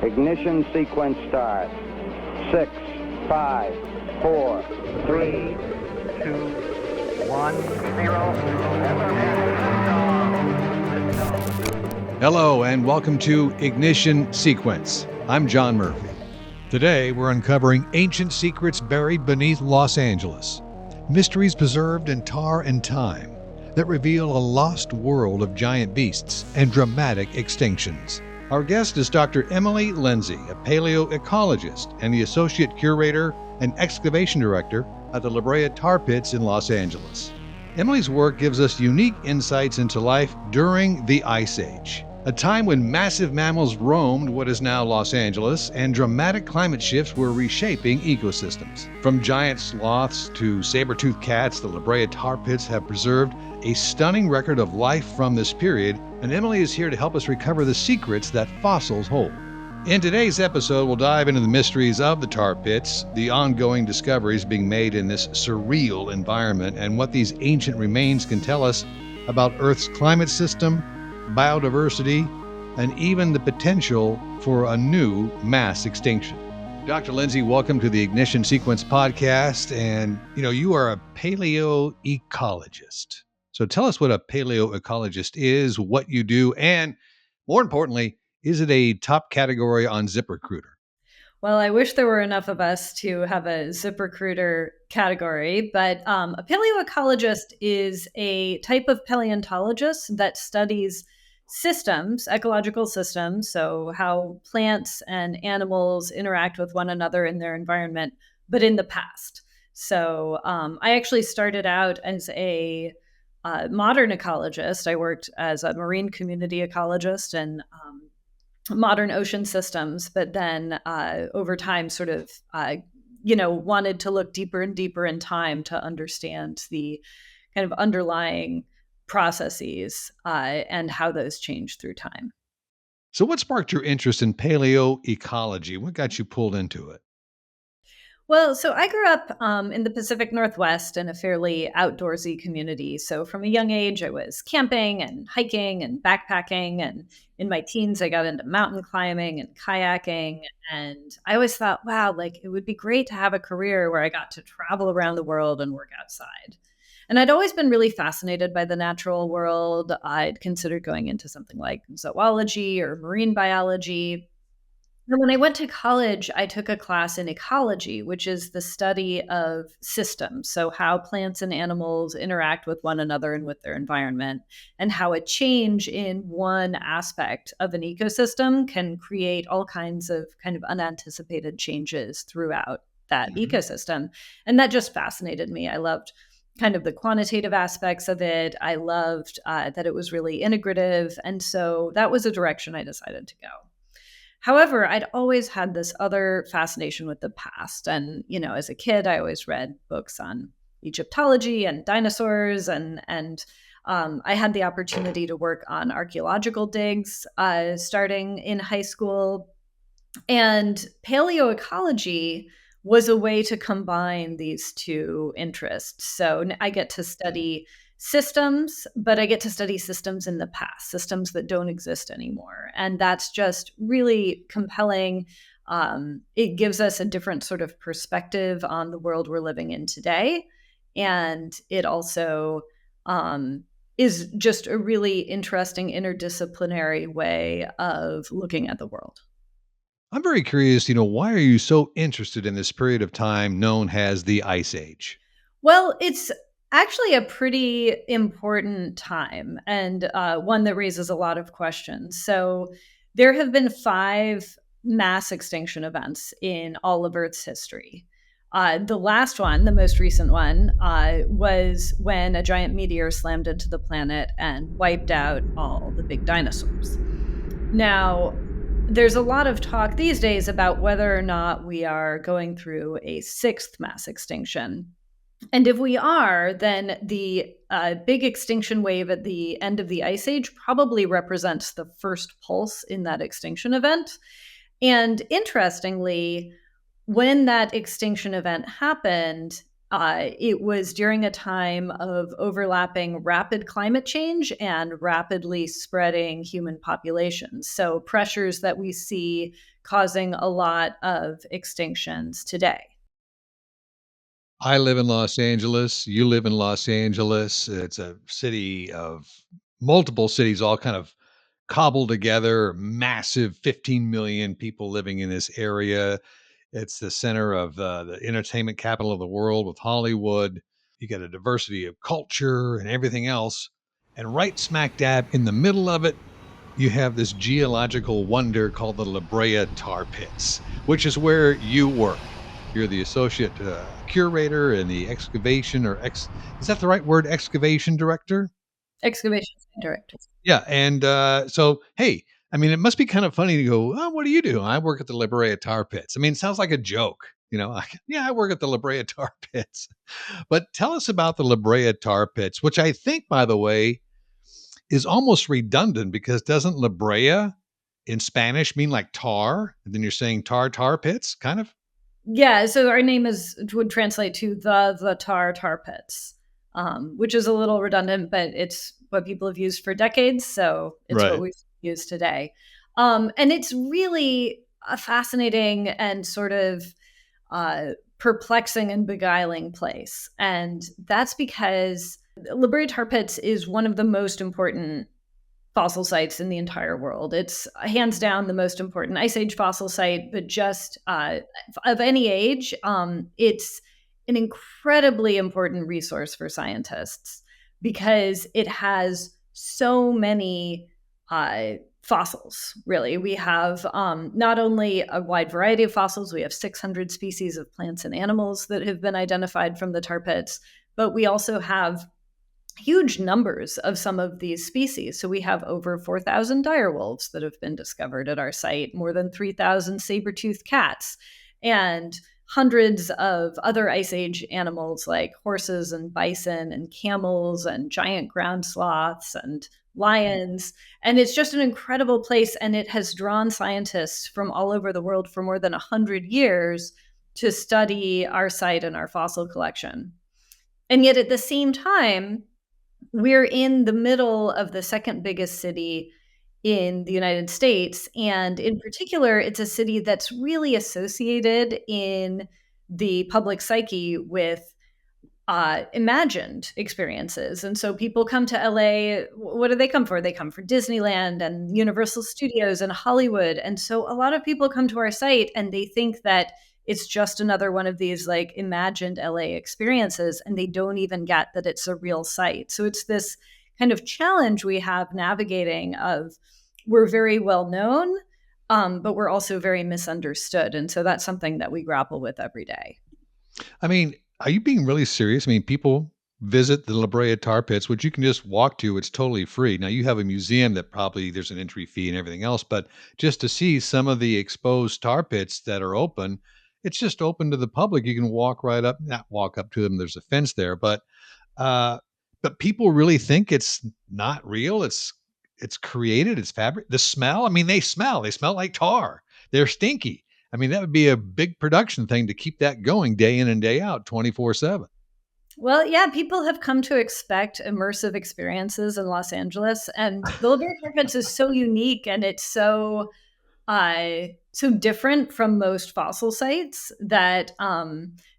Ignition sequence start. 6, 5, 4, 3, 2, 1, 0. Hello and welcome to Ignition Sequence. I'm John Murphy. Today we're uncovering ancient secrets buried beneath Los Angeles. Mysteries preserved in tar and time that reveal a lost world of giant beasts and dramatic extinctions. Our guest is Dr. Emily Lindsey, a paleoecologist and the associate curator and excavation director at the Brea Tar Pits in Los Angeles. Emily's work gives us unique insights into life during the Ice Age, a time when massive mammals roamed what is now Los Angeles and dramatic climate shifts were reshaping ecosystems. From giant sloths to saber-toothed cats, the Brea Tar Pits have preserved a stunning record of life from this period, and Emily is here to help us recover the secrets that fossils hold. In today's episode, we'll dive into the mysteries of the tar pits, the ongoing discoveries being made in this surreal environment, and what these ancient remains can tell us about Earth's climate system, biodiversity, and even the potential for a new mass extinction. Dr. Lindsey, welcome to the Ignition Sequence podcast. And, you are a paleoecologist. So tell us what a paleoecologist is, what you do, and more importantly, is it a top category on ZipRecruiter? Well, I wish there were enough of us to have a ZipRecruiter category, but a paleoecologist is a type of paleontologist that studies systems, ecological systems, so how plants and animals interact with one another in their environment, but in the past. So I actually started out as a modern ecologist. I worked as a marine community ecologist and modern ocean systems, but then over time sort of, wanted to look deeper and deeper in time to understand the kind of underlying processes and how those change through time. So what sparked your interest in paleoecology? What got you pulled into it? Well, so I grew up in the Pacific Northwest in a fairly outdoorsy community. So from a young age, I was camping and hiking and backpacking. And in my teens, I got into mountain climbing and kayaking. And I always thought, wow, like it would be great to have a career where I got to travel around the world and work outside. And I'd always been really fascinated by the natural world. I'd considered going into something like zoology or marine biology. And when I went to college, I took a class in ecology, which is the study of systems. So, how plants and animals interact with one another and with their environment, and how a change in one aspect of an ecosystem can create all kinds of kind of unanticipated changes throughout that ecosystem. And that just fascinated me. I loved kind of the quantitative aspects of it. I loved that it was really integrative. And so that was a direction I decided to go. However, I'd always had this other fascination with the past. And, as a kid, I always read books on Egyptology and dinosaurs. And I had the opportunity to work on archaeological digs starting in high school. And paleoecology was a way to combine these two interests. So I get to study systems, but I get to study systems in the past, systems that don't exist anymore. And that's just really compelling. It gives us a different sort of perspective on the world we're living in today. And it also is just a really interesting interdisciplinary way of looking at the world. I'm very curious, why are you so interested in this period of time known as the Ice Age? Well, it's actually a pretty important time and one that raises a lot of questions. So there have been 5 mass extinction events in all of Earth's history. The last one, the most recent one, was when a giant meteor slammed into the planet and wiped out all the big dinosaurs. Now, there's a lot of talk these days about whether or not we are going through a 6th mass extinction. And if we are, then the big extinction wave at the end of the Ice Age probably represents the first pulse in that extinction event. And interestingly, when that extinction event happened, It was during a time of overlapping rapid climate change and rapidly spreading human populations. So, pressures that we see causing a lot of extinctions today. I live in Los Angeles. You live in Los Angeles. It's a city of multiple cities all kind of cobbled together, massive 15 million people living in this area. It's the center of the entertainment capital of the world with Hollywood. You got a diversity of culture and everything else. And right smack dab in the middle of it, you have this geological wonder called the La Brea Tar Pits, which is where you work. You're the associate curator and the excavation is that the right word? Excavation director? Excavation director. Yeah. And so, hey, I mean, it must be kind of funny to go, oh, what do you do? I work at the La Brea Tar Pits. I mean, it sounds like a joke. Yeah, I work at the La Brea Tar Pits. But tell us about the La Brea Tar Pits, which I think, by the way, is almost redundant because doesn't La Brea in Spanish mean like tar? And then you're saying tar pits, kind of? Yeah, so our name would translate to the tar pits, which is a little redundant, but it's what people have used for decades, so it's what Right. we use today. And it's really a fascinating and sort of perplexing and beguiling place, and that's because La Brea Tar Pits is one of the most important fossil sites in the entire world. It's hands down the most important ice age fossil site, but just of any age, it's an incredibly important resource for scientists because it has so many fossils, really. We have not only a wide variety of fossils, we have 600 species of plants and animals that have been identified from the tar pits, but we also have huge numbers of some of these species. So we have over 4,000 direwolves that have been discovered at our site, more than 3,000 saber-toothed cats, and hundreds of other ice age animals like horses and bison and camels and giant ground sloths and lions. And it's just an incredible place. And it has drawn scientists from all over the world for more than 100 years to study our site and our fossil collection. And yet at the same time, we're in the middle of the second biggest city in the United States. And in particular, it's a city that's really associated in the public psyche with imagined experiences. And so people come to LA. What do they come for? They come for Disneyland and Universal Studios and Hollywood. And so a lot of people come to our site and they think that it's just another one of these like imagined LA experiences. And they don't even get that it's a real site. So it's this kind of challenge we have navigating of we're very well known, but we're also very misunderstood. And so that's something that we grapple with every day. I mean, are you being really serious? I mean, people visit the La Brea Tar Pits, which you can just walk to. It's totally free. Now, you have a museum that probably there's an entry fee and everything else, but just to see some of the exposed tar pits that are open, it's just open to the public. You can walk right up, not walk up to them. There's a fence there, uh, but people really think it's not real. It's created. It's fabric. The smell. I mean, they smell. They smell like tar. They're stinky. I mean, that would be a big production thing to keep that going day in and day out, 24/7. Well, yeah, people have come to expect immersive experiences in Los Angeles, and the Liberty Pits is so unique and it's so different from most fossil sites that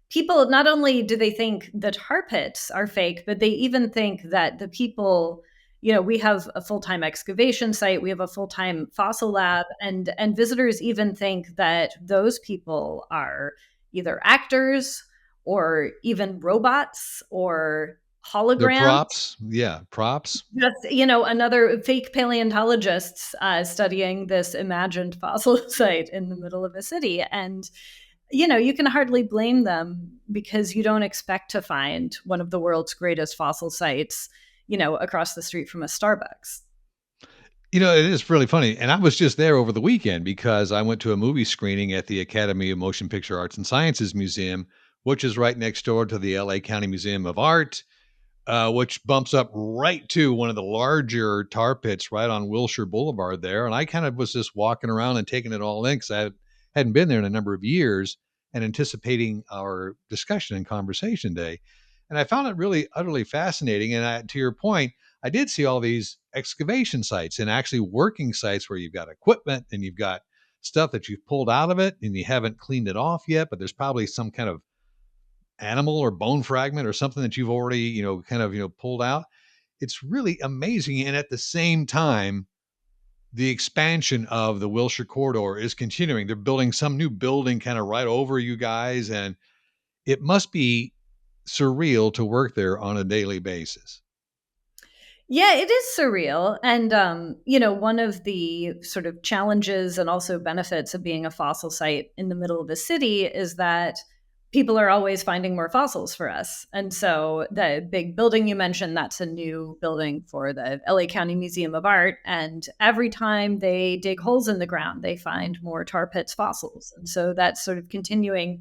people not only do they think the tar pits are fake, but they even think that the people, we have a full-time excavation site, we have a full-time fossil lab, and visitors even think that those people are either actors or even robots or They're holograms. props. Yeah, props. Just, another fake paleontologists studying this imagined fossil site in the middle of a city. And, you can hardly blame them because you don't expect to find one of the world's greatest fossil sites, across the street from a Starbucks. It is really funny. And I was just there over the weekend because I went to a movie screening at the Academy of Motion Picture Arts and Sciences Museum, which is right next door to the LA County Museum of Art, which bumps up right to one of the larger tar pits right on Wilshire Boulevard there. And I kind of was just walking around and taking it all in because I hadn't been there in a number of years. and anticipating our discussion and conversation today. And I found it really utterly fascinating. And to your point, I did see all these excavation sites and actually working sites where you've got equipment and you've got stuff that you've pulled out of it and you haven't cleaned it off yet, but there's probably some kind of animal or bone fragment or something that you've already, pulled out. It's really amazing. And at the same time, the expansion of the Wilshire corridor is continuing. They're building some new building kind of right over you guys. And it must be surreal to work there on a daily basis. Yeah, it is surreal. And, one of the sort of challenges and also benefits of being a fossil site in the middle of the city is that people are always finding more fossils for us. And so the big building you mentioned, that's a new building for the LA County Museum of Art. And every time they dig holes in the ground, they find more tar pits fossils. And so that's sort of continuing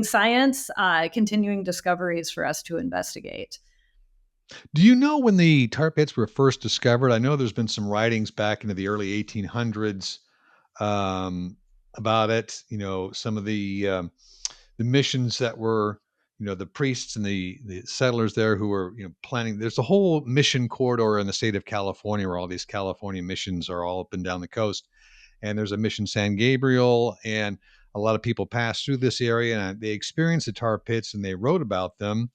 science, continuing discoveries for us to investigate. Do you know when the tar pits were first discovered? I know there's been some writings back into the early 1800s um, about it. Some of the missions that were, the priests and the settlers there who were, planning. There's a whole mission corridor in the state of California where all these California missions are all up and down the coast. And there's a mission San Gabriel, and a lot of people pass through this area and they experienced the tar pits and they wrote about them.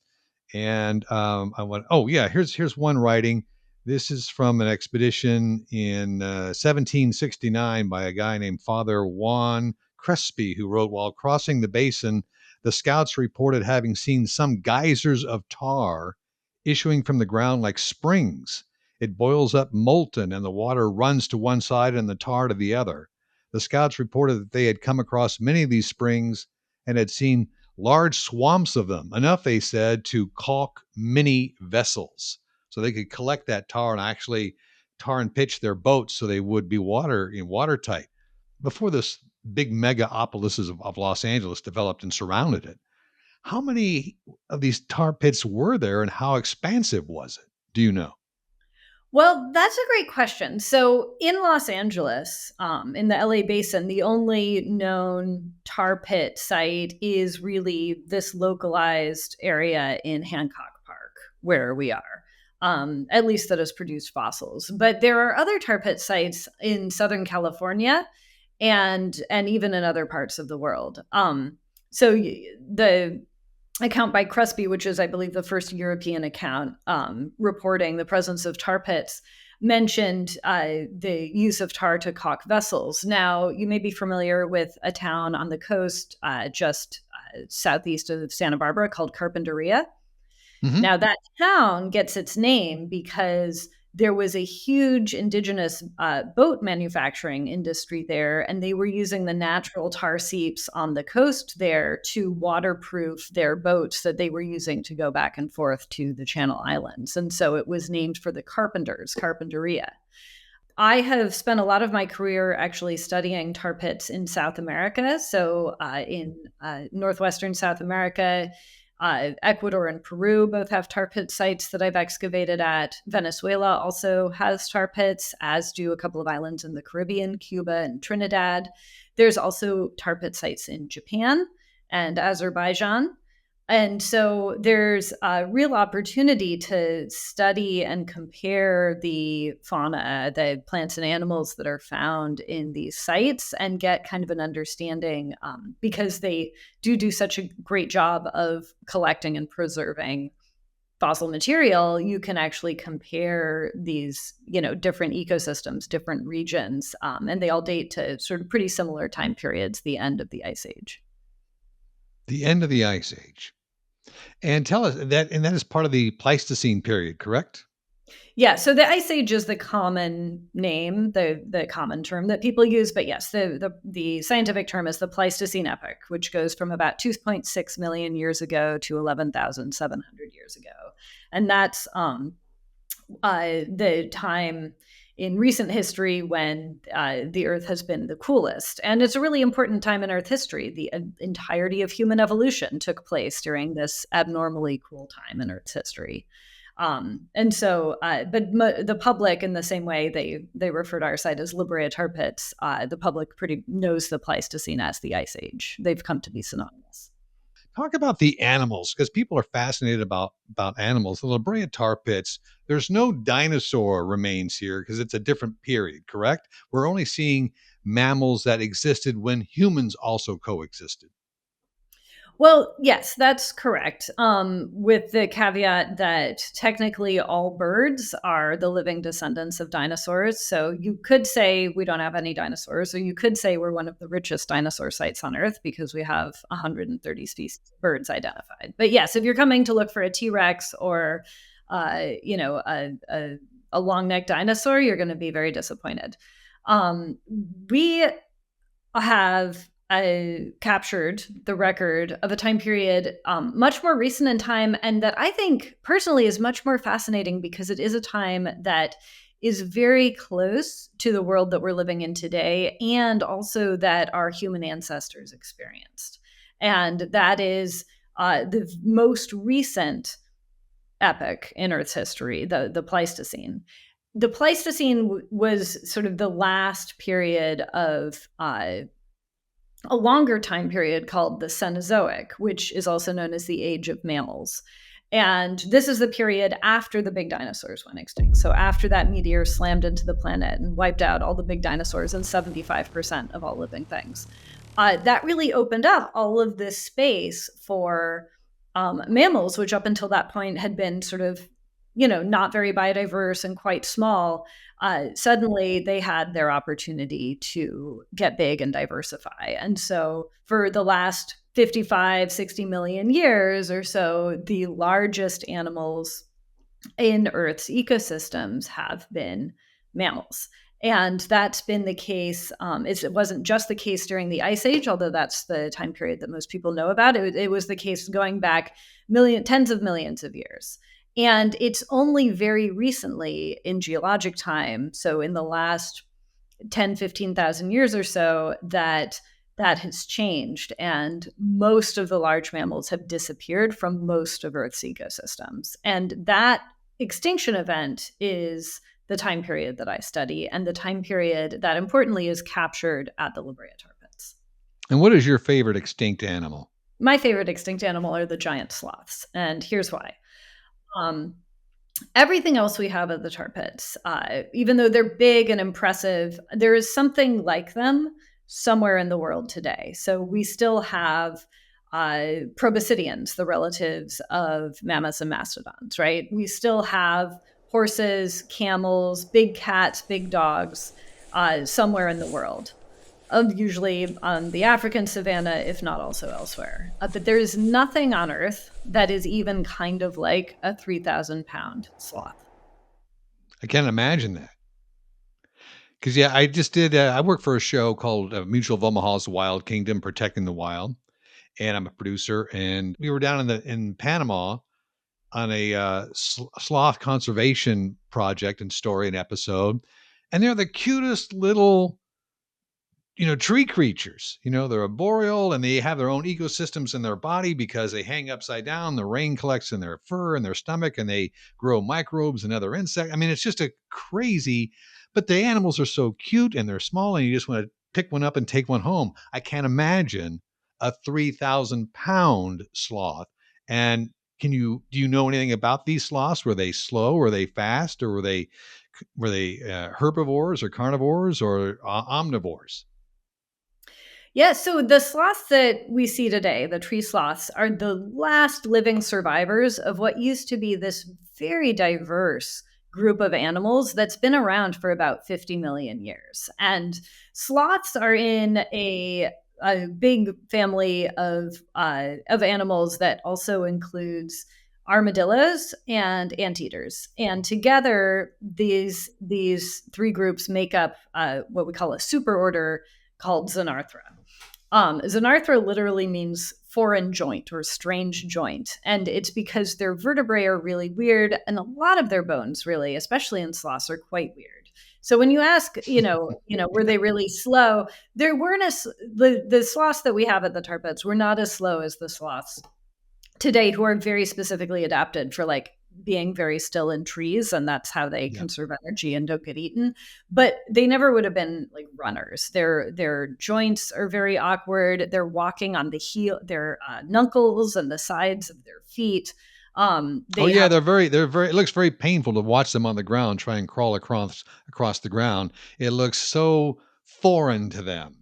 And I went, oh yeah, here's one writing. This is from an expedition in 1769 by a guy named Father Juan Crespi, who wrote, while crossing the basin, the scouts reported having seen some geysers of tar issuing from the ground like springs. It boils up molten, and the water runs to one side and the tar to the other. The scouts reported that they had come across many of these springs and had seen large swamps of them, enough, they said, to caulk many vessels. So they could collect that tar and actually tar and pitch their boats so they would be watertight. Before this big megapolises of Los Angeles developed and surrounded it, how many of these tar pits were there and how expansive was it? Do you know? Well, that's a great question. So, in Los Angeles, in the LA basin, the only known tar pit site is really this localized area in Hancock Park, where we are, at least that has produced fossils. But there are other tar pit sites in Southern California and even in other parts of the world. The account by Crespi, which is, I believe, the first European account reporting the presence of tar pits, mentioned the use of tar to caulk vessels. Now, you may be familiar with a town on the coast just southeast of Santa Barbara called Carpinteria. Mm-hmm. Now, that town gets its name because there was a huge indigenous boat manufacturing industry there, and they were using the natural tar seeps on the coast there to waterproof their boats that they were using to go back and forth to the Channel Islands. And so it was named for the carpenters, Carpinteria. I have spent a lot of my career actually studying tar pits in South America. So in northwestern South America, Ecuador and Peru both have tar pit sites that I've excavated at. Venezuela also has tar pits, as do a couple of islands in the Caribbean, Cuba and Trinidad. There's also tar pit sites in Japan and Azerbaijan. And so there's a real opportunity to study and compare the fauna, the plants and animals that are found in these sites, and get kind of an understanding because they do such a great job of collecting and preserving fossil material. You can actually compare these, different ecosystems, different regions, and they all date to sort of pretty similar time periods, the end of the Ice Age. The end of the Ice Age. And tell us that, and that is part of the Pleistocene period, correct? Yeah, so the Ice Age is the common name, the common term that people use, but yes, the scientific term is the Pleistocene epoch, which goes from about 2.6 million years ago to 11,700 years ago, and that's the time in recent history when the Earth has been the coolest. And it's a really important time in Earth history. The entirety of human evolution took place during this abnormally cool time in Earth's history. The public, in the same way they refer to our site as Brea Tar Pits, the public pretty knows the Pleistocene as the Ice Age. They've come to be synonymous. Talk about the animals, because people are fascinated about animals. The La Brea Tar Pits, there's no dinosaur remains here because it's a different period, correct? We're only seeing mammals that existed when humans also coexisted. Well, yes, that's correct. With the caveat that technically all birds are the living descendants of dinosaurs. So you could say we don't have any dinosaurs, or you could say we're one of the richest dinosaur sites on Earth because we have 130 species of birds identified. But yes, if you're coming to look for a T-Rex or, a long-necked dinosaur, you're going to be very disappointed. We have captured the record of a time period much more recent in time, and that I think personally is much more fascinating because it is a time that is very close to the world that we're living in today, and also that our human ancestors experienced. And that is the most recent epoch in Earth's history, the Pleistocene. The Pleistocene was sort of the last period of a longer time period called the Cenozoic, which is also known as the Age of Mammals. And this is the period after the big dinosaurs went extinct. So after that meteor slammed into the planet and wiped out all the big dinosaurs and 75% of all living things. That really opened up all of this space for mammals, which up until that point had been sort of, not very biodiverse and quite small. Suddenly they had their opportunity to get big and diversify. And so for the last 55, 60 million years or so, the largest animals in Earth's ecosystems have been mammals. And that's been the case. It wasn't just the case during the Ice Age, although that's the time period that most people know about. It was the case going back tens of millions of years. And it's only very recently in geologic time, so in the last 10, 15,000 years or so, that has changed. And most of the large mammals have disappeared from most of Earth's ecosystems. And that extinction event is the time period that I study, and the time period that importantly is captured at the La Brea Tar Pits. And what is your favorite extinct animal? My favorite extinct animal are the giant sloths, and here's why. Everything else we have at the tar pits, even though they're big and impressive, there is something like them somewhere in the world today. So we still have proboscideans, the relatives of mammoths and mastodons, right? We still have horses, camels, big cats, big dogs somewhere in the world. Usually on the African savanna, if not also elsewhere. But there is nothing on Earth that is even kind of like a 3,000-pound sloth. I can't imagine that. Because, yeah, I just did, I work for a show called Mutual of Omaha's Wild Kingdom, Protecting the Wild. And I'm a producer. And we were down in Panama on a sloth conservation project and story and episode. And they're the cutest little tree creatures. They're arboreal and they have their own ecosystems in their body because they hang upside down. The rain collects in their fur and their stomach and they grow microbes and other insects. I mean, it's just a crazy, but the animals are so cute and they're small and you just want to pick one up and take one home. I can't imagine a 3,000-pound sloth. And do you know anything about these sloths? Were they slow? Were they fast? Or were they herbivores or carnivores or omnivores? Yeah, so the sloths that we see today, the tree sloths, are the last living survivors of what used to be this very diverse group of animals that's been around for about 50 million years. And sloths are in a big family of animals that also includes armadillos and anteaters. And together, these three groups make up what we call a superorder called Xenarthra. Xenarthra literally means foreign joint or strange joint. And it's because their vertebrae are really weird. And a lot of their bones, really, especially in sloths, are quite weird. So when you ask, were they really slow? There weren't the sloths that we have at the tar pits were not as slow as the sloths today, who are very specifically adapted for like being very still in trees, and that's how they Yeah. conserve energy and don't get eaten. But they never would have been like runners. Their joints are very awkward. They're walking on their knuckles and the sides of their feet. Oh They yeah, have they're very it looks very painful to watch them on the ground try and crawl across the ground. It looks so foreign to them.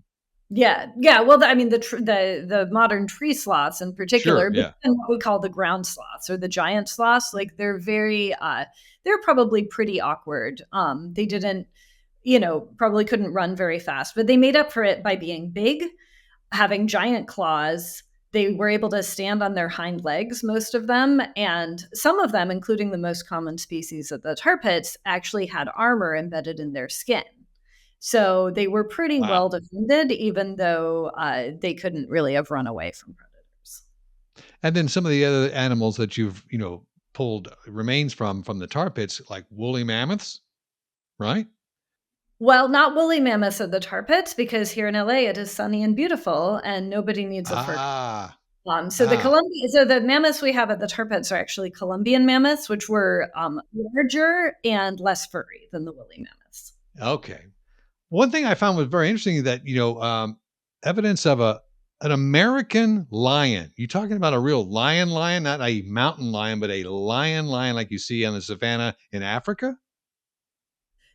Yeah, yeah. Well, I mean, the modern tree sloths in particular, Sure, but yeah. even what we call the ground sloths or the giant sloths, like they're probably pretty awkward. They didn't, probably couldn't run very fast, but they made up for it by being big, having giant claws. They were able to stand on their hind legs, most of them, and some of them, including the most common species of the tar pits, actually had armor embedded in their skin. So they were pretty well Wow. defended, even though they couldn't really have run away from predators. And then some of the other animals that you've, pulled remains from the tar pits, like woolly mammoths, right? Well, not woolly mammoths at the tar pits, because here in LA it is sunny and beautiful, and nobody needs a fur coat. Ah, ah, So the mammoths we have at the tar pits are actually Colombian mammoths, which were larger and less furry than the woolly mammoths. okay. One thing I found was very interesting that, evidence of an American lion. You talking about a real lion, not a mountain lion, but a lion like you see on the savannah in Africa?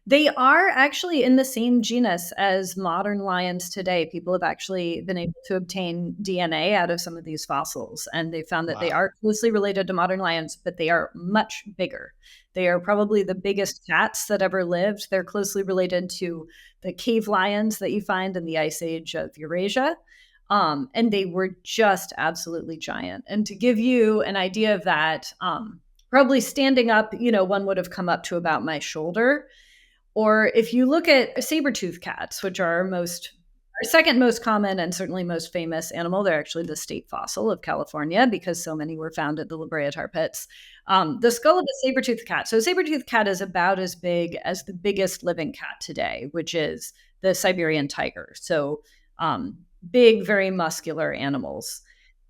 They are actually in the same genus as modern lions today. People have actually been able to obtain DNA out of some of these fossils, and they found that they Wow. are closely related to modern lions, but they are much bigger. They are probably the biggest cats that ever lived. They're closely related to the cave lions that you find in the Ice Age of Eurasia. And they were just absolutely giant. And to give you an idea of that, probably standing up, one would have come up to about my shoulder, or if you look at saber-toothed cats, which are our second most common and certainly most famous animal, they're actually the state fossil of California because so many were found at the La Brea Tar Pits. The skull of a saber-toothed cat. So a saber-toothed cat is about as big as the biggest living cat today, which is the Siberian tiger. So big, very muscular animals.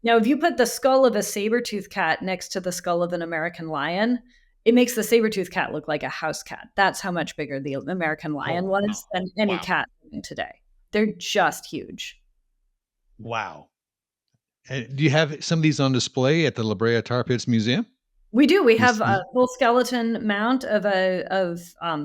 Now, if you put the skull of a saber-toothed cat next to the skull of an American lion, it makes the saber-toothed cat look like a house cat. That's how much bigger the American lion Oh, wow. was than any Wow. cat living today. They're just huge. Wow. And do you have some of these on display at the La Brea Tar Pits Museum? We do. We have a Muse full skeleton mount of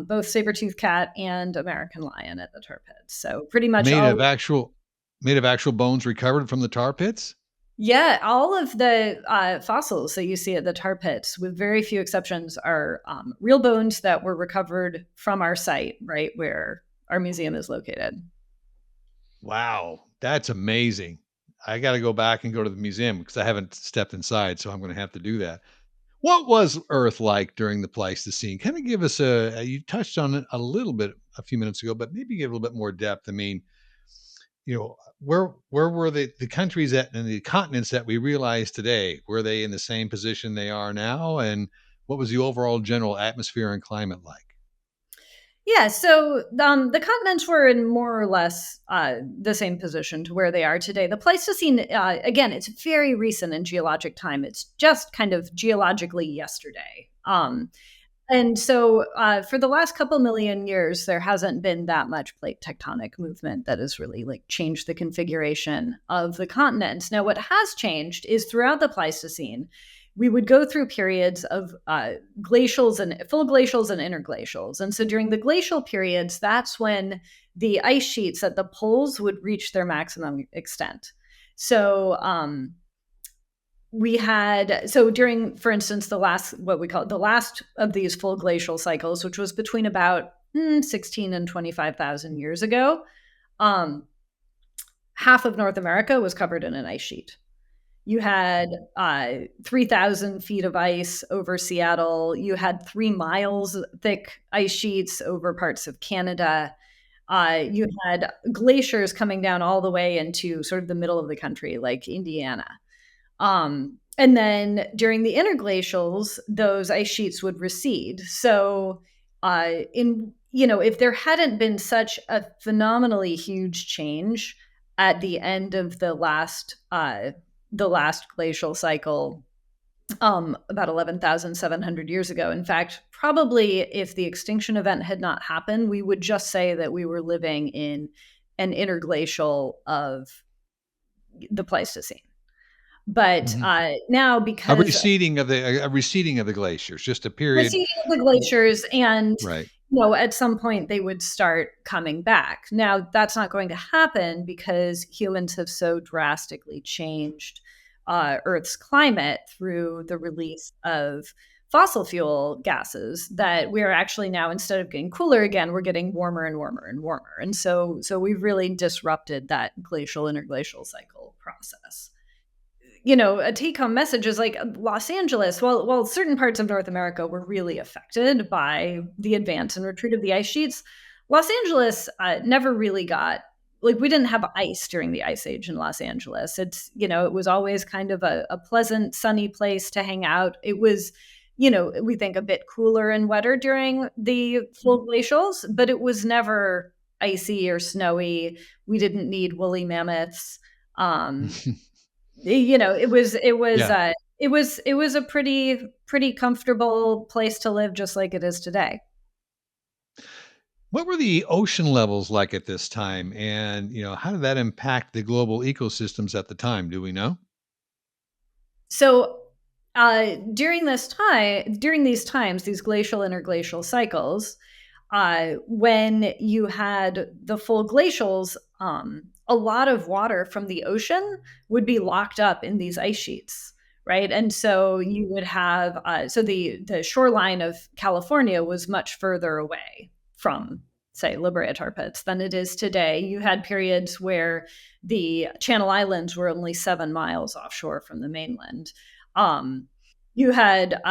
both saber-toothed cat and American lion at the tar pits. So pretty much made all. of actual made of actual bones recovered from the tar pits? Yeah, all of the fossils that you see at the tar pits, with very few exceptions, are real bones that were recovered from our site, right where our museum is located. Wow, that's amazing. I gotta go back and go to the museum because I haven't stepped inside, so I'm gonna have to do that. What was Earth like during the Pleistocene? Kinda give us you touched on it a little bit a few minutes ago, but maybe give a little bit more depth. I mean, where were the countries that and the continents that we realize today? Were they in the same position they are now? And what was the overall general atmosphere and climate like? Yeah, so the continents were in more or less the same position to where they are today. The Pleistocene, again, it's very recent in geologic time. It's just kind of geologically yesterday. And so for the last couple million years, there hasn't been that much plate tectonic movement that has really like changed the configuration of the continents. Now, what has changed is throughout the Pleistocene, we would go through periods of glacials and full glacials and interglacials. And so during the glacial periods, that's when the ice sheets at the poles would reach their maximum extent. So we had during, for instance, the last what we call the last of these full glacial cycles, which was between about 16 and 25,000 years ago, um, half of North America was covered in an ice sheet. You had 3,000 feet of ice over Seattle. You had 3 miles thick ice sheets over parts of Canada. You had glaciers coming down all the way into sort of the middle of the country, like Indiana. And then during the interglacials, those ice sheets would recede. So, if there hadn't been such a phenomenally huge change at the end of the last glacial cycle, about 11,700 years ago. In fact, probably if the extinction event had not happened, we would just say that we were living in an interglacial of the Pleistocene. But Hmm. now, A because receding of the glaciers, just a period. receding of the glaciers, and Right. at some point they would start coming back. Now, that's not going to happen because humans have so drastically changed Earth's climate through the release of fossil fuel gases that we're actually now, instead of getting cooler again, we're getting warmer and warmer and warmer. And so we've really disrupted that glacial interglacial cycle process. A take-home message is like Los Angeles. Well, certain parts of North America were really affected by the advance and retreat of the ice sheets. Los Angeles never really got, like, we didn't have ice during the ice age in Los Angeles. It was always kind of a pleasant, sunny place to hang out. It was, we think a bit cooler and wetter during the full glacials, but it was never icy or snowy. We didn't need woolly mammoths. Um, Yeah. it was a pretty comfortable place to live, just like it is today. What were the ocean levels like at this time? And, how did that impact the global ecosystems at the time? Do we know? So during these times, these glacial interglacial cycles, when you had the full glacials, a lot of water from the ocean would be locked up in these ice sheets, right? And so you would have the shoreline of California was much further away from, say, La Brea Tar Pits than it is today. You had periods where the Channel Islands were only 7 miles offshore from the mainland. You had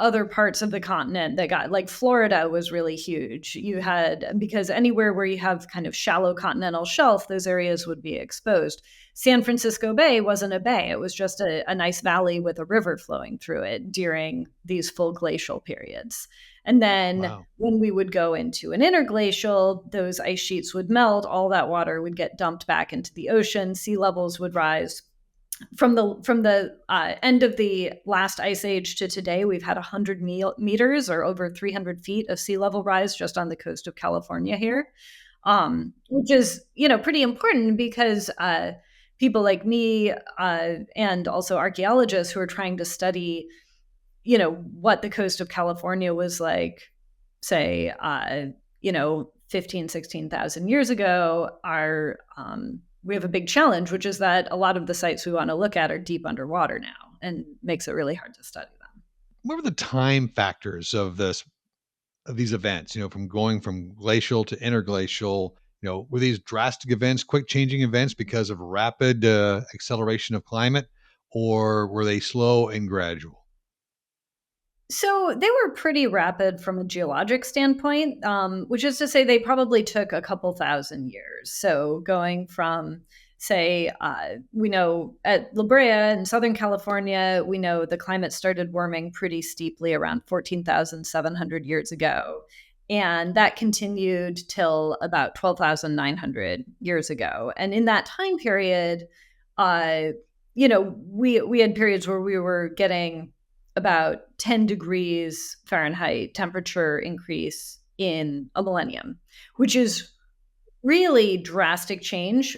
other parts of the continent that got, like, Florida was really huge. You had, because anywhere where you have kind of shallow continental shelf, those areas would be exposed. San Francisco Bay wasn't a bay. It was just a nice valley with a river flowing through it during these full glacial periods. And then Wow. when we would go into an interglacial, those ice sheets would melt, all that water would get dumped back into the ocean, sea levels would rise. From the end of the last ice age to today, we've had 100 meters, or over 300 feet, of sea level rise just on the coast of California here, which is pretty important because people like me and also archaeologists who are trying to study what the coast of California was like, say, 15, 16,000 years ago, are we have a big challenge, which is that a lot of the sites we want to look at are deep underwater now, and makes it really hard to study them. What were the time factors of these events? From going from glacial to interglacial. Were these drastic events, quick changing events because of rapid acceleration of climate, or were they slow and gradual? So they were pretty rapid from a geologic standpoint, which is to say they probably took a couple thousand years. So going from, say, we know at La Brea in Southern California, we know the climate started warming pretty steeply around 14,700 years ago. And that continued till about 12,900 years ago. And in that time period, uh, we had periods where we were getting about 10 degrees Fahrenheit temperature increase in a millennium, which is really drastic change.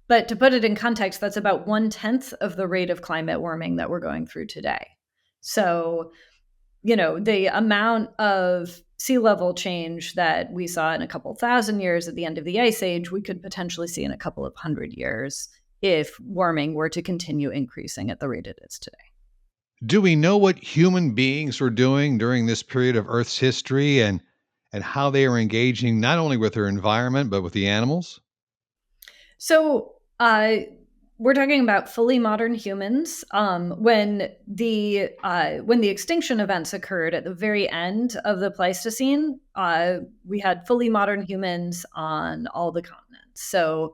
But to put it in context, that's about 1/10 of the rate of climate warming that we're going through today. So, the amount of sea level change that we saw in a couple thousand years at the end of the ice age, we could potentially see in a couple of hundred years if warming were to continue increasing at the rate it is today. Do we know what human beings were doing during this period of Earth's history, and how they were engaging not only with their environment but with the animals? So, we're talking about fully modern humans. When the extinction events occurred at the very end of the Pleistocene, we had fully modern humans on all the continents. So,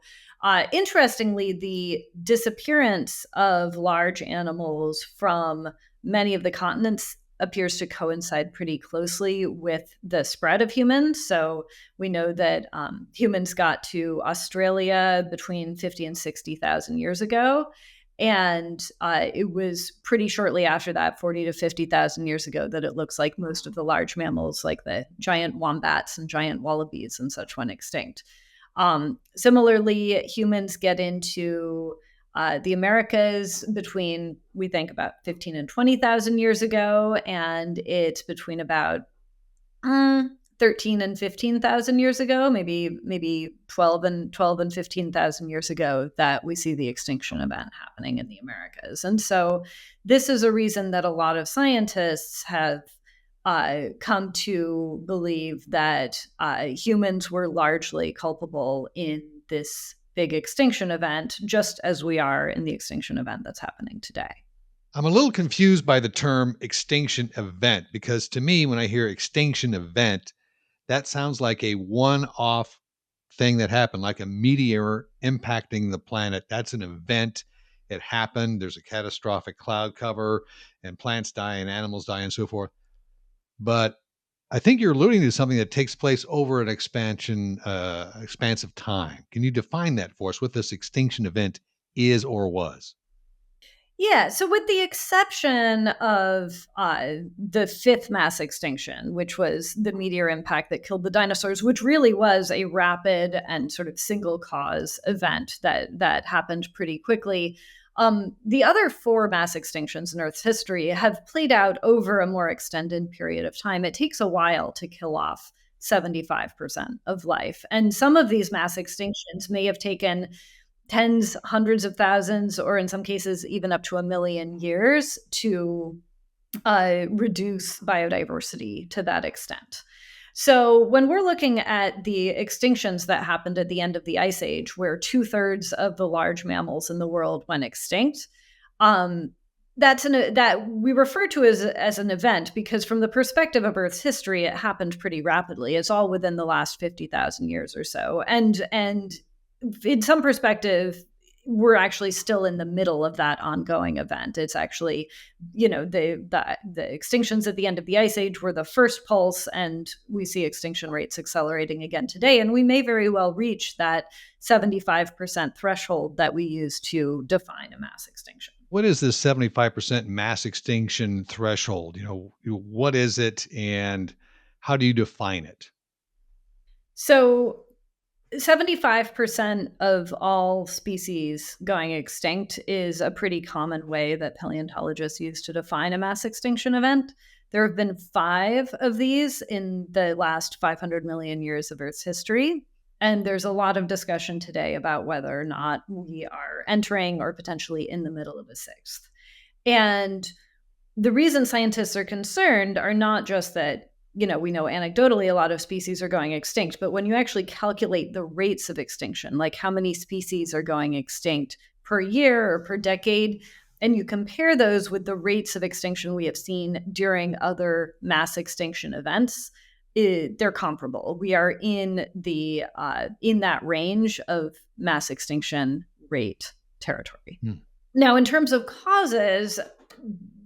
interestingly, the disappearance of large animals from many of the continents appears to coincide pretty closely with the spread of humans. So we know that humans got to Australia between 50 and 60,000 years ago. And it was pretty shortly after that, 40 to 50,000 years ago, that it looks like most of the large mammals, like the giant wombats and giant wallabies and such, went extinct. Similarly, humans get into the Americas between, we think, about 15 and 20,000 years ago, and it's between about 13 and 15,000 years ago, maybe 12 and 15,000 years ago, that we see the extinction event happening in the Americas. And so this is a reason that a lot of scientists have come to believe that humans were largely culpable in this big extinction event, just as we are in the extinction event that's happening today. I'm a little confused by the term extinction event because to me, when I hear extinction event, that sounds like a one-off thing that happened, like a meteor impacting the planet. That's an event. It happened. There's a catastrophic cloud cover and plants die and animals die and so forth. But I think you're alluding to something that takes place over an expansive time. Can you define that for us, what this extinction event is or was? Yeah, so with the exception of the fifth mass extinction, which was the meteor impact that killed the dinosaurs, which really was a rapid and sort of single cause event that happened pretty quickly, the other four mass extinctions in Earth's history have played out over a more extended period of time. It takes a while to kill off 75% of life. And some of these mass extinctions may have taken tens, hundreds of thousands, or in some cases, even up to 1 million years to reduce biodiversity to that extent. So when we're looking at the extinctions that happened at the end of the Ice Age, where 2/3 of the large mammals in the world went extinct, that we refer to as an event because from the perspective of Earth's history, it happened pretty rapidly. It's all within the last 50,000 years or so. And in some perspective, we're actually still in the middle of that ongoing event. It's actually, the extinctions at the end of the Ice Age were the first pulse, and we see extinction rates accelerating again today. And we may very well reach that 75% threshold that we use to define a mass extinction. What is this 75% mass extinction threshold? What is it and how do you define it? So 75% of all species going extinct is a pretty common way that paleontologists use to define a mass extinction event. There have been 5 of these in the last 500 million years of Earth's history. And there's a lot of discussion today about whether or not we are entering or potentially in the middle of a 6th. And the reason scientists are concerned are not just that we know anecdotally a lot of species are going extinct, but when you actually calculate the rates of extinction, like how many species are going extinct per year or per decade, and you compare those with the rates of extinction we have seen during other mass extinction events, they're comparable. We are in that range of mass extinction rate territory. Now, in terms of causes,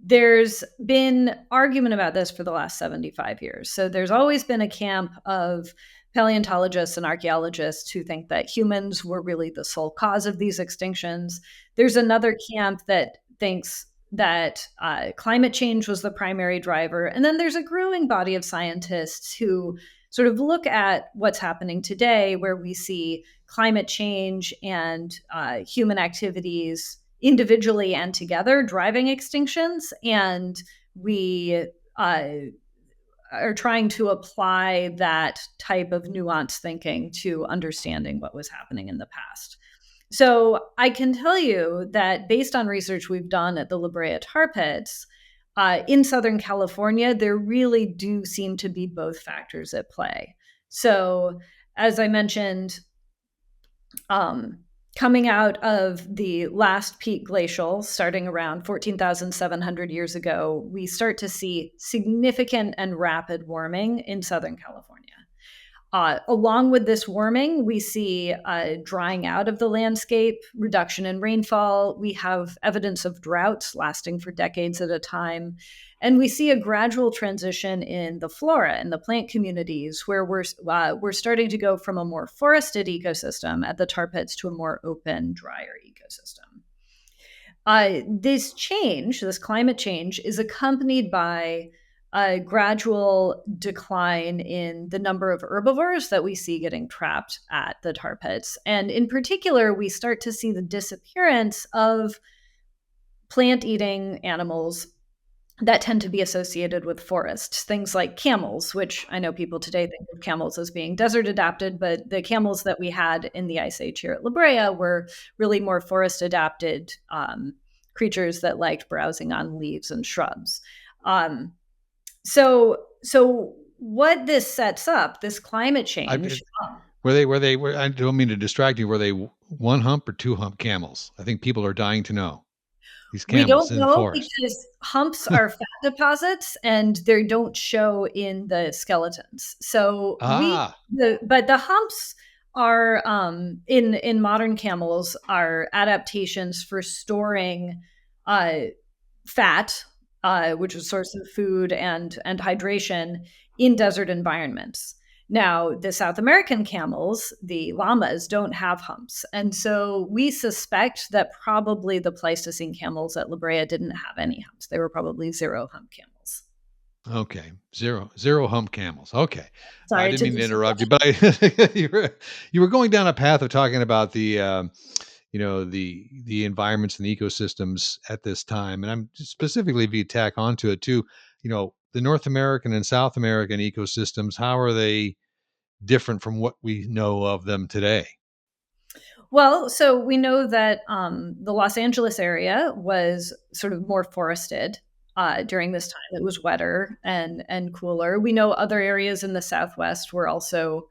there's been argument about this for the last 75 years. So there's always been a camp of paleontologists and archaeologists who think that humans were really the sole cause of these extinctions. There's another camp that thinks that climate change was the primary driver. And then there's a growing body of scientists who sort of look at what's happening today, where we see climate change and human activities individually and together driving extinctions. And we are trying to apply that type of nuanced thinking to understanding what was happening in the past. So I can tell you that based on research we've done at the Brea Tar Pits, in Southern California, there really do seem to be both factors at play. So as I mentioned, coming out of the last peak glacial, starting around 14,700 years ago, we start to see significant and rapid warming in Southern California. Along with this warming, we see drying out of the landscape, reduction in rainfall. We have evidence of droughts lasting for decades at a time. And we see a gradual transition in the flora and the plant communities where we're starting to go from a more forested ecosystem at the tar pits to a more open, drier ecosystem. This change, this climate change, is accompanied by a gradual decline in the number of herbivores that we see getting trapped at the tar pits. And in particular, we start to see the disappearance of plant-eating animals that tend to be associated with forests. Things like camels, which I know people today think of camels as being desert adapted, but the camels that we had in the Ice Age here at La Brea were really more forest adapted creatures that liked browsing on leaves and shrubs. So what this sets up, this climate change. I don't mean to distract you. Were they one hump or two hump camels? I think people are dying to know. These We camels don't in the know forest. because humps are fat deposits and they don't show in the skeletons. So but the humps are in modern camels are adaptations for storing fat, which is a source of food and hydration in desert environments. Now, the South American camels, the llamas, don't have humps. And so we suspect that probably the Pleistocene camels at La Brea didn't have any humps. They were probably zero hump camels. Okay, zero hump camels. Okay, I Sorry didn't to mean to dis- interrupt you, but you were going down a path of talking about the environments and the ecosystems at this time, and I'm specifically, if you tack onto it too, the North American and South American ecosystems. How are they different from what we know of them today? Well, so we know that the Los Angeles area was sort of more forested during this time. It was wetter and cooler. We know other areas in the Southwest were also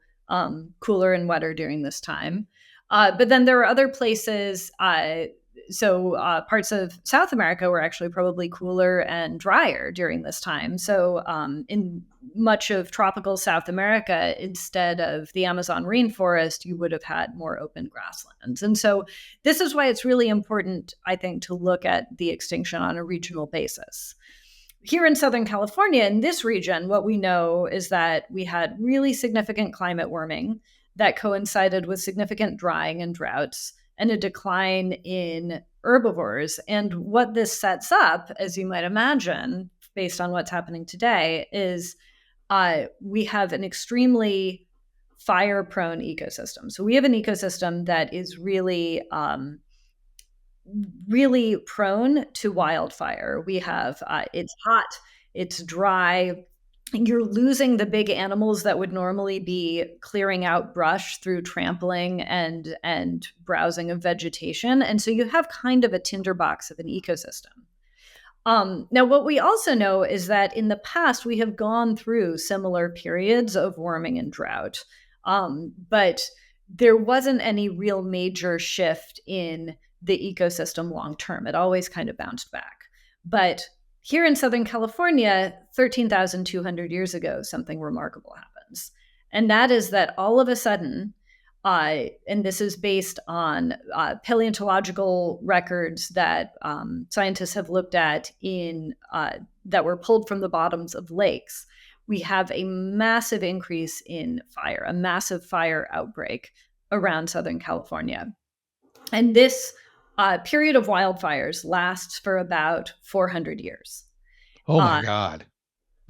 cooler and wetter during this time. But then there were other places. Parts of South America were actually probably cooler and drier during this time. So in much of tropical South America, instead of the Amazon rainforest, you would have had more open grasslands. And so this is why it's really important, I think, to look at the extinction on a regional basis. Here in Southern California, in this region, what we know is that we had really significant climate warming that coincided with significant drying and droughts and a decline in herbivores. And what this sets up, as you might imagine, based on what's happening today, is we have an extremely fire-prone ecosystem. So we have an ecosystem that is really really prone to wildfire. We have it's hot, it's dry. You're losing the big animals that would normally be clearing out brush through trampling and browsing of vegetation, and so you have kind of a tinderbox of an ecosystem. Now, what we also know is that in the past we have gone through similar periods of warming and drought, but there wasn't any real major shift in the ecosystem long term. It always kind of bounced back. But here in Southern California, 13,200 years ago, something remarkable happens. And that is that all of a sudden, and this is based on paleontological records that scientists have looked at that were pulled from the bottoms of lakes, we have a massive increase in fire, a massive fire outbreak around Southern California. And this period of wildfires lasts for about 400 years. Oh my God.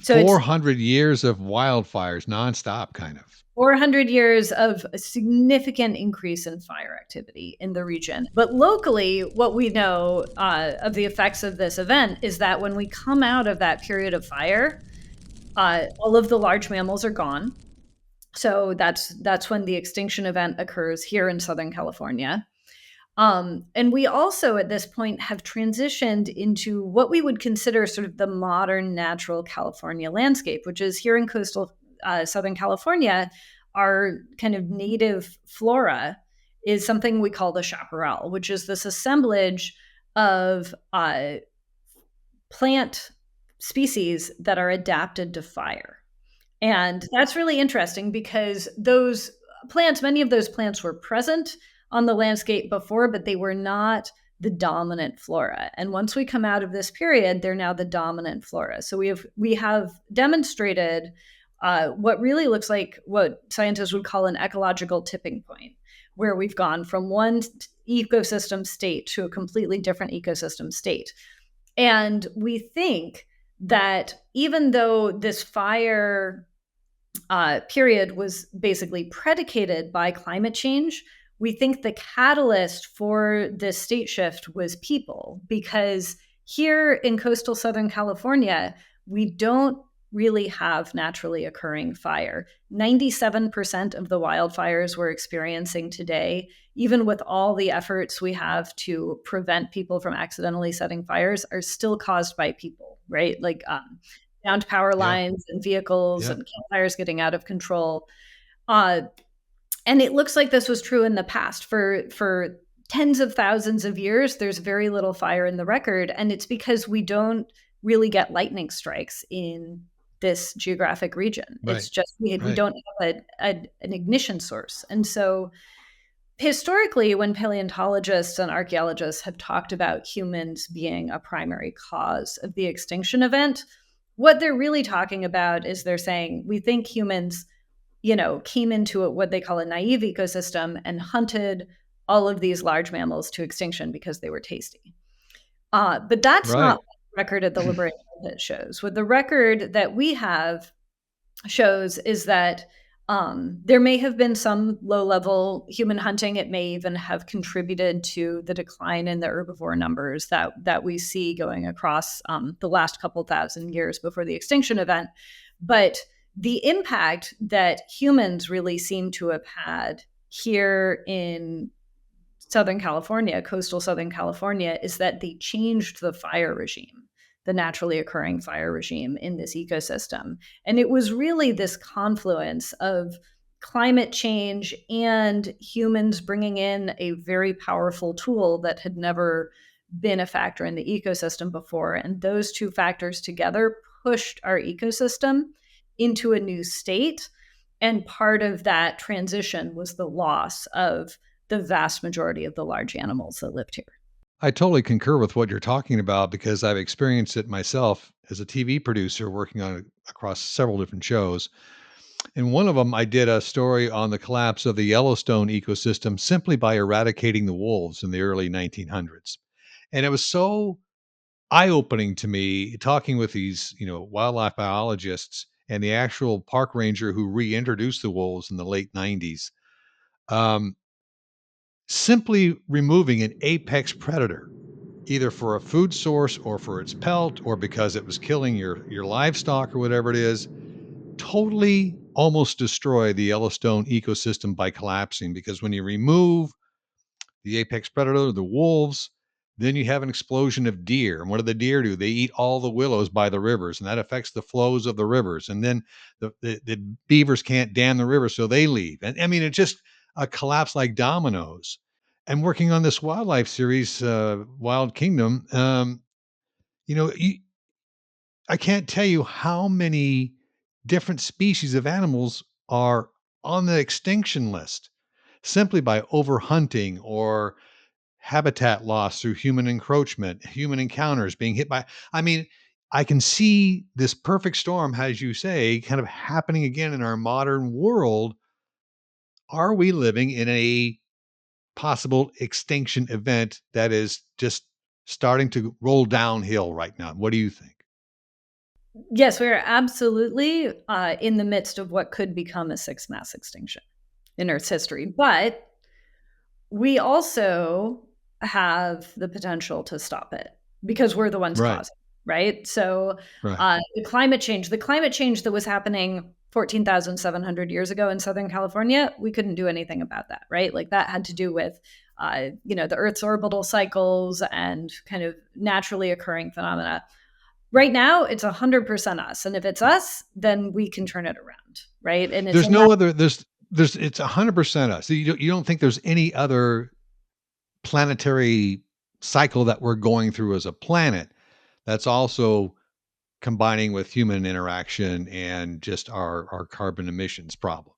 So 400 years of wildfires nonstop, kind of. 400 years of a significant increase in fire activity in the region. But locally, what we know of the effects of this event is that when we come out of that period of fire, all of the large mammals are gone. So that's when the extinction event occurs here in Southern California. And we also, at this point, have transitioned into what we would consider sort of the modern natural California landscape, which is here in coastal Southern California, our kind of native flora is something we call the chaparral, which is this assemblage of plant species that are adapted to fire. And that's really interesting because those plants, many of those plants were present on the landscape before, but they were not the dominant flora. And once we come out of this period, they're now the dominant flora. So we have demonstrated what really looks like what scientists would call an ecological tipping point, where we've gone from one ecosystem state to a completely different ecosystem state. And we think that even though this fire period was basically predicated by climate change, we think the catalyst for this state shift was people, because here in coastal Southern California, we don't really have naturally occurring fire. 97% of the wildfires we're experiencing today, even with all the efforts we have to prevent people from accidentally setting fires, are still caused by people, right? Like downed power Yeah. lines and vehicles Yeah. and campfires getting out of control. And it looks like this was true in the past. For tens of thousands of years, there's very little fire in the record. And it's because we don't really get lightning strikes in this geographic region. Right. It's just we Right. don't have an ignition source. And so historically, when paleontologists and archaeologists have talked about humans being a primary cause of the extinction event, what they're really talking about is they're saying, we think humans, came into what they call a naive ecosystem and hunted all of these large mammals to extinction because they were tasty. But that's not Right. what the record at the La Brea Tar Pit shows. What the record that we have shows is that there may have been some low-level human hunting. It may even have contributed to the decline in the herbivore numbers that we see going across the last couple thousand years before the extinction event. But the impact that humans really seem to have had here in Southern California, coastal Southern California, is that they changed the fire regime, the naturally occurring fire regime in this ecosystem. And it was really this confluence of climate change and humans bringing in a very powerful tool that had never been a factor in the ecosystem before. And those two factors together pushed our ecosystem into a new state. And part of that transition was the loss of the vast majority of the large animals that lived here. I totally concur with what you're talking about because I've experienced it myself as a TV producer working on it across several different shows. In one of them, I did a story on the collapse of the Yellowstone ecosystem simply by eradicating the wolves in the early 1900s. And it was so eye-opening to me talking with these, wildlife biologists and the actual park ranger who reintroduced the wolves in the late 90s. Um, Simply removing an apex predator, either for a food source or for its pelt or because it was killing your livestock or whatever it is, totally almost destroy the Yellowstone ecosystem by collapsing. Because when you remove the apex predator, the wolves, then you have an explosion of deer. And what do the deer do? They eat all the willows by the rivers, and that affects the flows of the rivers. And then the beavers can't dam the river, so they leave. And I mean, it just a collapse like dominoes. And working on this wildlife series, Wild Kingdom, you know, you, I can't tell you how many different species of animals are on the extinction list simply by overhunting or habitat loss through human encroachment, human encounters, being hit by. I mean, I can see this perfect storm, as you say, kind of happening again in our modern world. Are we living in a possible extinction event that is just starting to roll downhill right now? What do you think? Yes, we are absolutely in the midst of what could become a sixth mass extinction in Earth's history. But we also have the potential to stop it because we're the ones Right, causing, right? So right. the climate change that was happening 14,700 years ago in Southern California, we couldn't do anything about that, right? Like that had to do with, the Earth's orbital cycles and kind of naturally occurring phenomena. Right now, it's 100% us, and if it's us, then we can turn it around, right? And it's There's in that. no other. There's. It's 100% us. You don't think there's any other planetary cycle that we're going through as a planet that's also combining with human interaction and just our carbon emissions problem.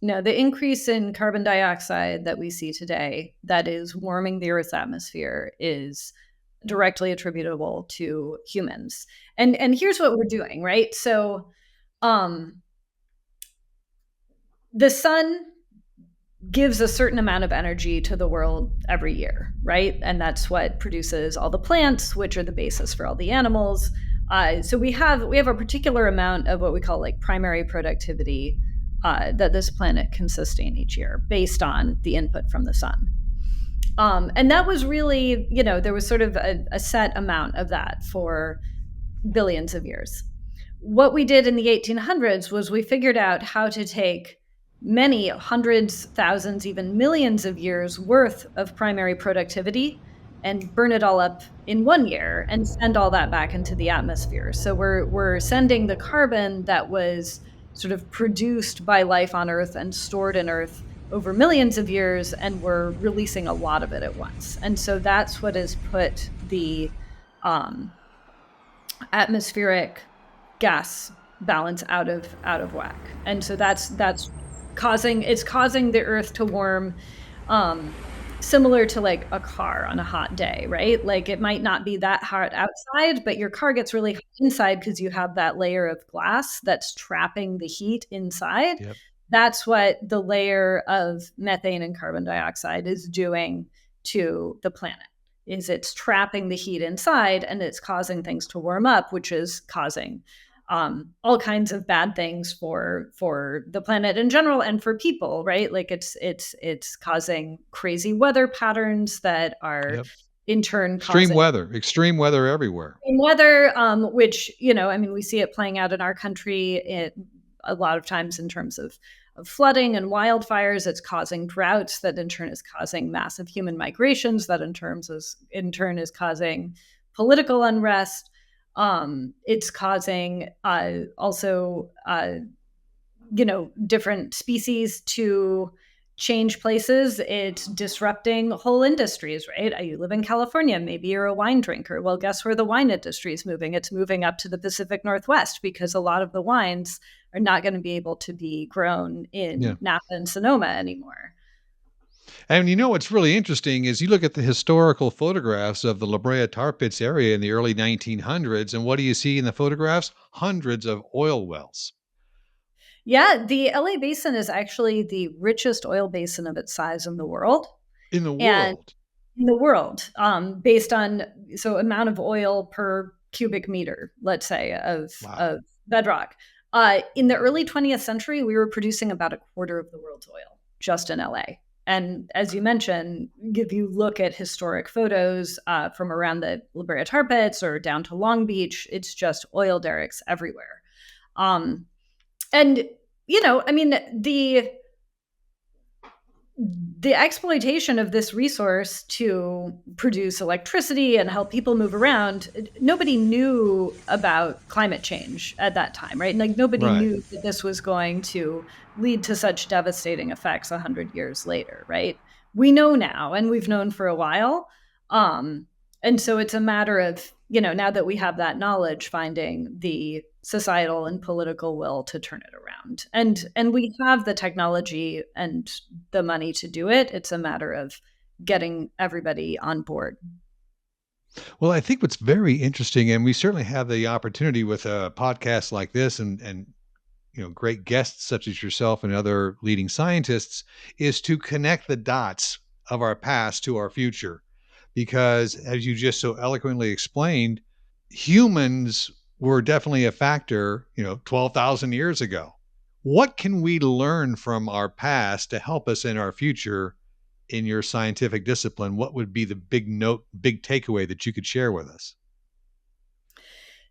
No, the increase in carbon dioxide that we see today that is warming the Earth's atmosphere is directly attributable to humans. And here's what we're doing, right? So um the sun gives a certain amount of energy to the world every year, right? And that's what produces all the plants, which are the basis for all the animals. So we have a particular amount of what we call like primary productivity that this planet can sustain each year based on the input from the sun. And that was really, there was sort of a set amount of that for billions of years. What we did in the 1800s was we figured out how to take many hundreds, thousands, even millions of years worth of primary productivity and burn it all up in 1 year and send all that back into the atmosphere. So we're sending the carbon that was sort of produced by life on Earth and stored in Earth over millions of years, and we're releasing a lot of it at once. And so that's what has put the atmospheric gas balance out of whack. And so that's causing the Earth to warm, similar to like a car on a hot day, right? Like it might not be that hot outside, but your car gets really hot inside because you have that layer of glass that's trapping the heat inside. Yep. That's what the layer of methane and carbon dioxide is doing to the planet. Is it's trapping the heat inside and it's causing things to warm up, which is causing all kinds of bad things for the planet in general and for people, right? Like it's causing crazy weather patterns that are Yep. in turn Extreme causing extreme weather everywhere. weather, which we see it playing out in our country a lot of times in terms of flooding and wildfires. It's causing droughts that in turn is causing massive human migrations that in turn is causing political unrest. It's causing also different species to change places. It's disrupting whole industries, right? You live in California, maybe you're a wine drinker. Well, guess where the wine industry is moving? It's moving up to the Pacific Northwest because a lot of the wines are not going to be able to be grown in Napa and Sonoma anymore. And what's really interesting is you look at the historical photographs of the La Brea Tar Pits area in the early 1900s, and what do you see in the photographs? Hundreds of oil wells. Yeah, the LA Basin is actually the richest oil basin of its size in the world. In the And world. in the world, based on amount of oil per cubic meter, let's say, of bedrock. In the early 20th century, we were producing about a quarter of the world's oil just in LA. And as you mentioned, if you look at historic photos from around the La Brea Tar Pits or down to Long Beach, it's just oil derricks everywhere. And the exploitation of this resource to produce electricity and help people move around, nobody knew about climate change at that time, right? Like nobody knew that this was going to lead to such devastating effects 100 years later, right? We know now, and we've known for a while. And so it's a matter of, now that we have that knowledge, finding the societal and political will to turn it around. And we have the technology and the money to do it. It's a matter of getting everybody on board. Well, I think what's very interesting, and we certainly have the opportunity with a podcast like this and great guests such as yourself and other leading scientists, is to connect the dots of our past to our future. Because as you just so eloquently explained, humans were definitely a factor, 12,000 years ago. What can we learn from our past to help us in our future in your scientific discipline? What would be the big takeaway that you could share with us?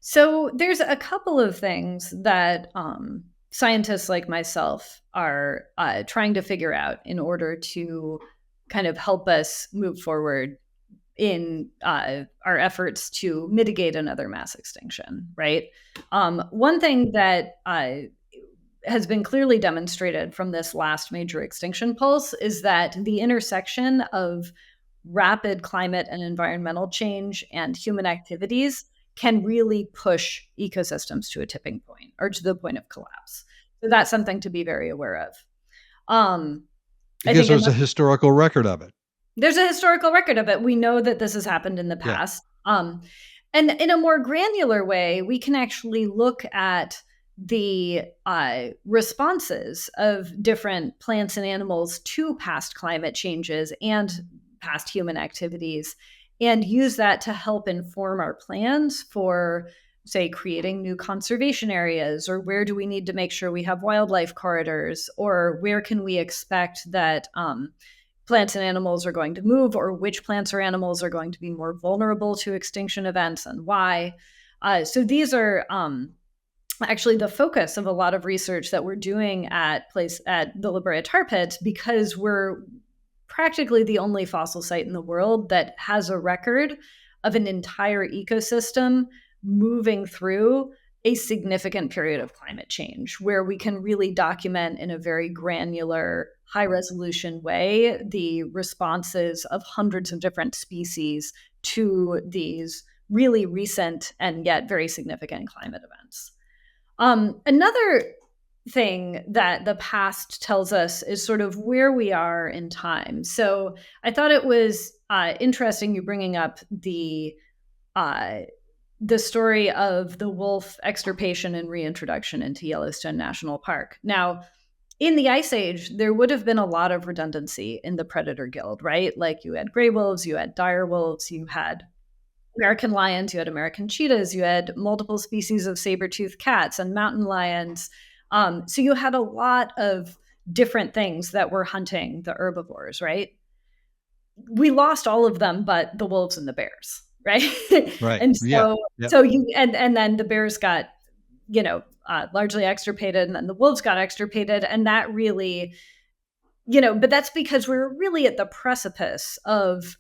So there's a couple of things that scientists like myself are trying to figure out in order to kind of help us move forward in our efforts to mitigate another mass extinction, right? One thing that has been clearly demonstrated from this last major extinction pulse is that the intersection of rapid climate and environmental change and human activities can really push ecosystems to a tipping point or to the point of collapse. So that's something to be very aware of. Because there's a historical record of it. There's a historical record of it. We know that this has happened in the past. And in a more granular way, we can actually look at the responses of different plants and animals to past climate changes and past human activities, and use that to help inform our plans for, say, creating new conservation areas, or where do we need to make sure we have wildlife corridors, or where can we expect that plants and animals are going to move, or which plants or animals are going to be more vulnerable to extinction events and why. So these are actually the focus of a lot of research that we're doing at the Brea Tar Pits, because we're practically the only fossil site in the world that has a record of an entire ecosystem moving through a significant period of climate change, where we can really document in a very granular, high resolution way the responses of hundreds of different species to these really recent and yet very significant climate events. Another thing that the past tells us is sort of where we are in time. So I thought it was interesting you bringing up the story of the wolf extirpation and reintroduction into Yellowstone National Park. Now, in the Ice Age, there would have been a lot of redundancy in the predator guild, right? Like you had gray wolves, you had dire wolves, you had American lions, you had American cheetahs, you had multiple species of saber-toothed cats and mountain lions. So you had a lot of different things that were hunting the herbivores, right? We lost all of them but the wolves and the bears, right? Right. And so, Yeah. so you and then the bears got, largely extirpated, and then the wolves got extirpated, and that really, but that's because we're really at the precipice of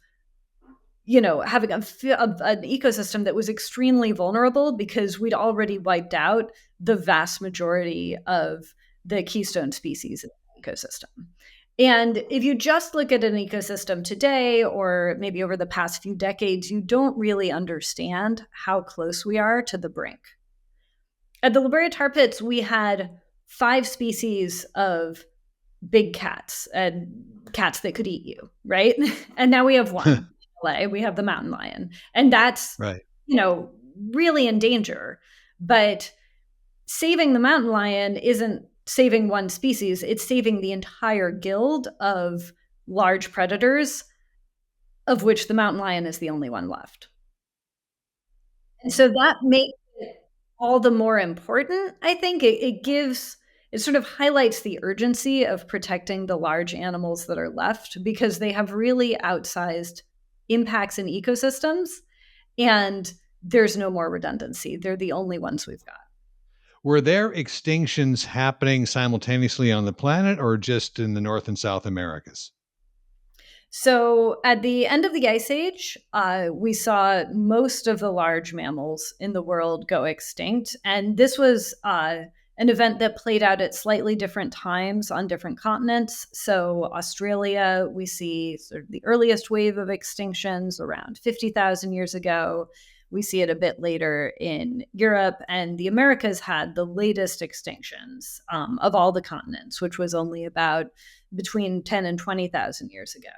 having an ecosystem that was extremely vulnerable, because we'd already wiped out the vast majority of the keystone species in the ecosystem. And if you just look at an ecosystem today, or maybe over the past few decades, you don't really understand how close we are to the brink. At the Brea Tar Pits, we had 5 species of big cats and cats that could eat you, right? And now we have one. We have the mountain lion, and that's right. Really in danger. But saving the mountain lion isn't saving one species, it's saving the entire guild of large predators, of which the mountain lion is the only one left. And so that makes it all the more important. I think it sort of highlights the urgency of protecting the large animals that are left, because they have really outsized impacts in ecosystems, and there's no more redundancy. They're the only ones we've got. Were there extinctions happening simultaneously on the planet, or just in the North and South Americas? So at the end of the Ice Age, we saw most of the large mammals in the world go extinct. And this was an event that played out at slightly different times on different continents. So Australia, we see sort of the earliest wave of extinctions around 50,000 years ago. We see it a bit later in Europe, and the Americas had the latest extinctions of all the continents, which was only about between 10 and 20,000 years ago.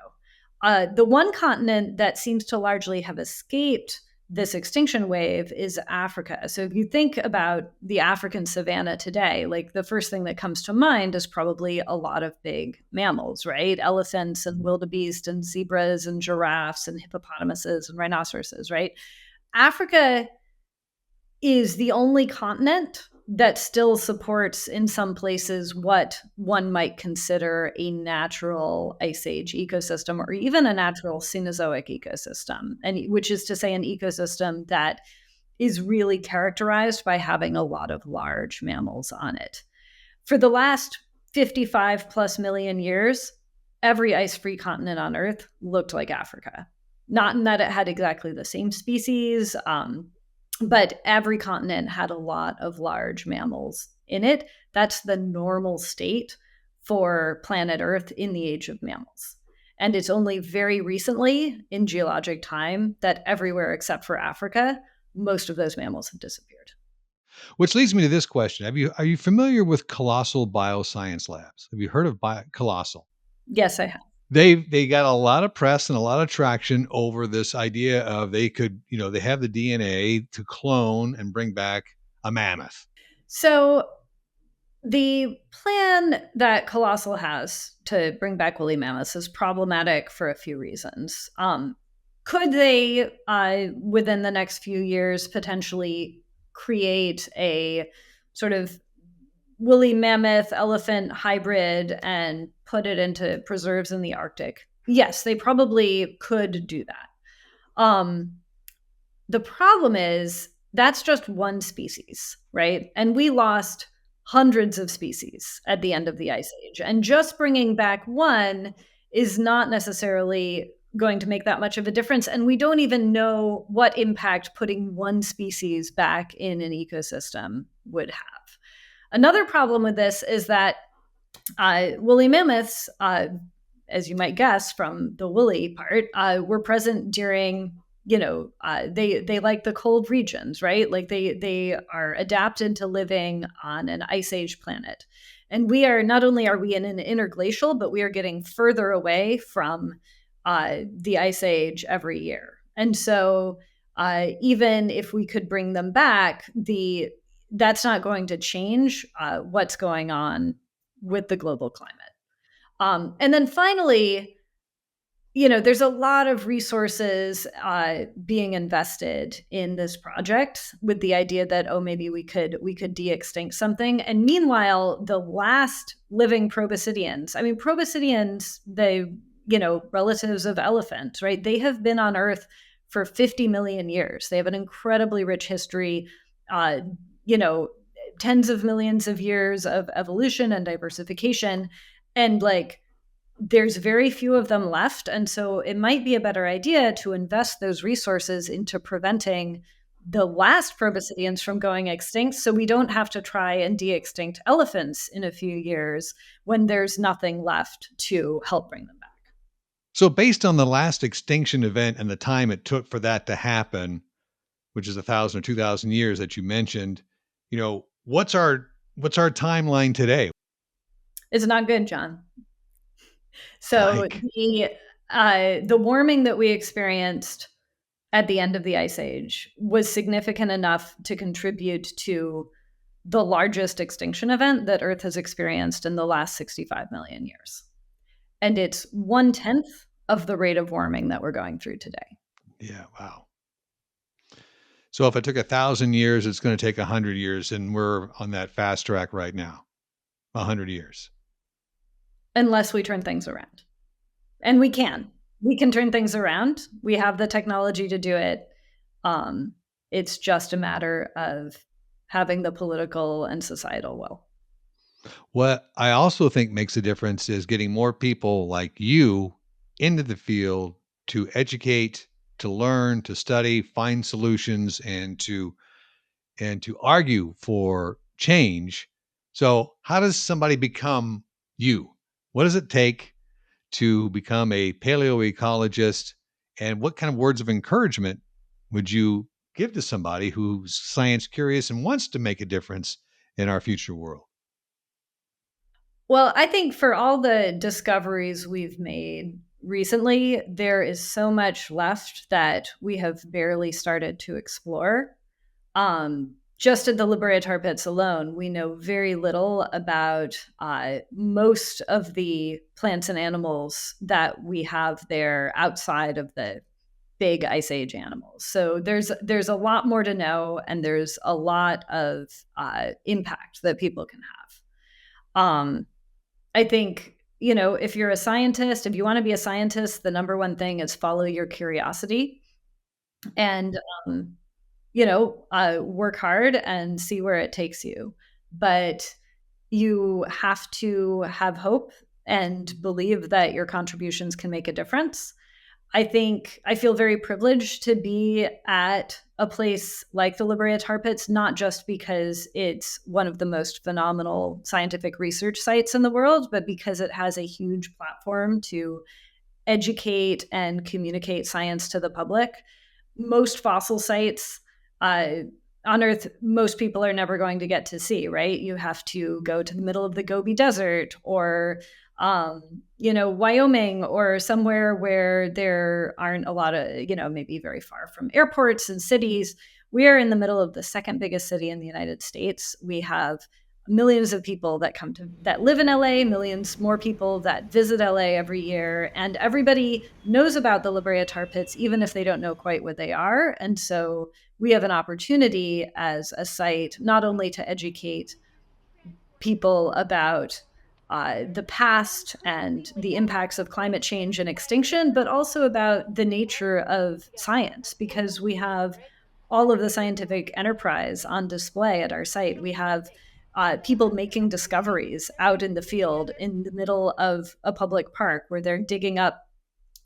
The one continent that seems to largely have escaped this extinction wave is Africa. So if you think about the African savanna today, like the first thing that comes to mind is probably a lot of big mammals, right? Elephants and wildebeest and zebras and giraffes and hippopotamuses and rhinoceroses, right? Africa is the only continent that still supports, in some places, what one might consider a natural Ice Age ecosystem, or even a natural Cenozoic ecosystem, and which is to say an ecosystem that is really characterized by having a lot of large mammals on it. For the last 55 plus million years, every ice-free continent on Earth looked like Africa. Not in that it had exactly the same species, but every continent had a lot of large mammals in it. That's the normal state for planet Earth in the age of mammals. And it's only very recently in geologic time that everywhere except for Africa, most of those mammals have disappeared. Which leads me to this question. Are you familiar with Colossal Bioscience Labs? Have you heard of Colossal? Yes, I have. They got a lot of press and a lot of traction over this idea of they could, they have the DNA to clone and bring back a mammoth. So the plan that Colossal has to bring back woolly mammoths is problematic for a few reasons. Could they, within the next few years, potentially create a sort of woolly mammoth elephant hybrid and put it into preserves in the Arctic? Yes, they probably could do that. The problem is that's just one species, right? And we lost hundreds of species at the end of the Ice Age. And just bringing back one is not necessarily going to make that much of a difference. And we don't even know what impact putting one species back in an ecosystem would have. Another problem with this is that woolly mammoths, as you might guess from the woolly part, were present during, they like the cold regions, right? Like they are adapted to living on an ice age planet. And we are, not only are we in an interglacial, but we are getting further away from the ice age every year. And so even if we could bring them back, that's not going to change what's going on with the global climate. And then finally, there's a lot of resources being invested in this project with the idea that, oh, maybe we could de-extinct something. And meanwhile, the last living proboscideans, they, relatives of elephants, right? They have been on Earth for 50 million years. They have an incredibly rich history, tens of millions of years of evolution and diversification. And there's very few of them left. And so it might be a better idea to invest those resources into preventing the last proboscideans from going extinct, so we don't have to try and de-extinct elephants in a few years when there's nothing left to help bring them back. So based on the last extinction event and the time it took for that to happen, which is 1,000 or 2,000 years that you mentioned, what's our timeline today? It's not good, John. So the warming that we experienced at the end of the Ice Age was significant enough to contribute to the largest extinction event that Earth has experienced in the last 65 million years. And it's 1/10 of the rate of warming that we're going through today. Yeah, wow. So if it took 1,000 years, it's going to take 100 years, and we're on that fast track right now. 100 years. Unless we turn things around. And we can turn things around. We have the technology to do it. It's just a matter of having the political and societal will. What I also think makes a difference is getting more people like you into the field to educate, to learn, to study, find solutions, and to argue for change. So how does somebody become you? What does it take to become a paleoecologist? And what kind of words of encouragement would you give to somebody who's science curious and wants to make a difference in our future world? Well, I think for all the discoveries we've made recently, there is so much left that we have barely started to explore. Just at the Brea Tar Pits alone, we know very little about most of the plants and animals that we have there outside of the big Ice Age animals. So there's a lot more to know, and there's a lot of impact that people can have. I think, if you're a scientist, if you want to be a scientist, the number one thing is follow your curiosity and, work hard and see where it takes you. But you have to have hope and believe that your contributions can make a difference. I feel very privileged to be at a place like the Brea Tar Pits, not just because it's one of the most phenomenal scientific research sites in the world, but because it has a huge platform to educate and communicate science to the public. Most fossil sites on Earth, most people are never going to get to see, right? You have to go to the middle of the Gobi Desert or, Wyoming or somewhere where there aren't a lot of, maybe very far from airports and cities. We are in the middle of the second biggest city in the United States. We have millions of people that live in LA, millions more people that visit LA every year, and everybody knows about the Brea Tar Pits, even if they don't know quite what they are. And so we have an opportunity as a site not only to educate people about the past and the impacts of climate change and extinction, but also about the nature of science, because we have all of the scientific enterprise on display at our site. We have people making discoveries out in the field in the middle of a public park where they're digging up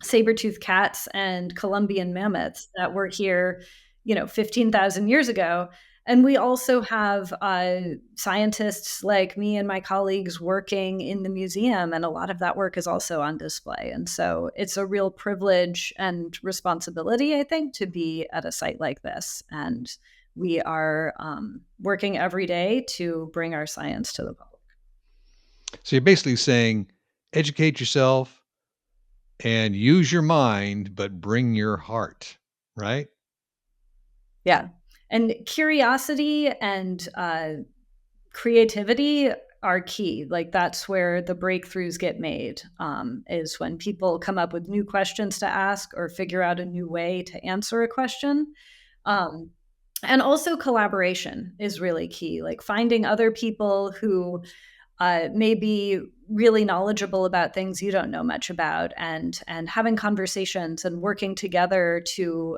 saber-toothed cats and Columbian mammoths that were here, 15,000 years ago. And we also have scientists like me and my colleagues working in the museum, and a lot of that work is also on display. And so it's a real privilege and responsibility, I think, to be at a site like this. And we are working every day to bring our science to the public. So you're basically saying, educate yourself and use your mind, but bring your heart, right? Yeah. And curiosity and creativity are key. Like that's where the breakthroughs get made, is when people come up with new questions to ask or figure out a new way to answer a question. And also collaboration is really key, like finding other people who may be really knowledgeable about things you don't know much about, and having conversations and working together to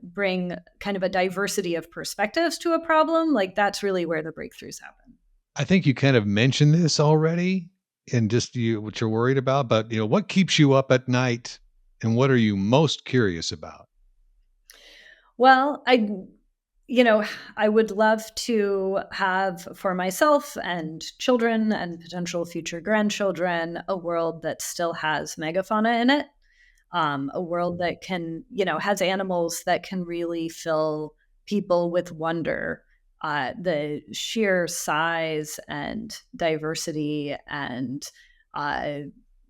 bring kind of a diversity of perspectives to a problem. Like that's really where the breakthroughs happen. I think you kind of mentioned this already and just what you're worried about, but what keeps you up at night and what are you most curious about? Well, I would love to have for myself and children and potential future grandchildren a world that still has megafauna in it, a world that can, has animals that can really fill people with wonder. The sheer size and diversity and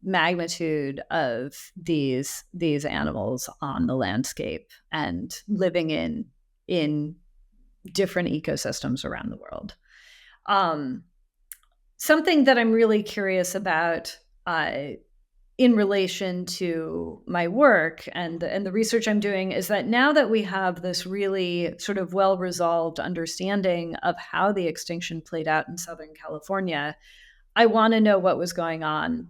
magnitude of these animals on the landscape and living in different ecosystems around the world. Something that I'm really curious about in relation to my work and the research I'm doing is that now that we have this really sort of well-resolved understanding of how the extinction played out in Southern California, I want to know what was going on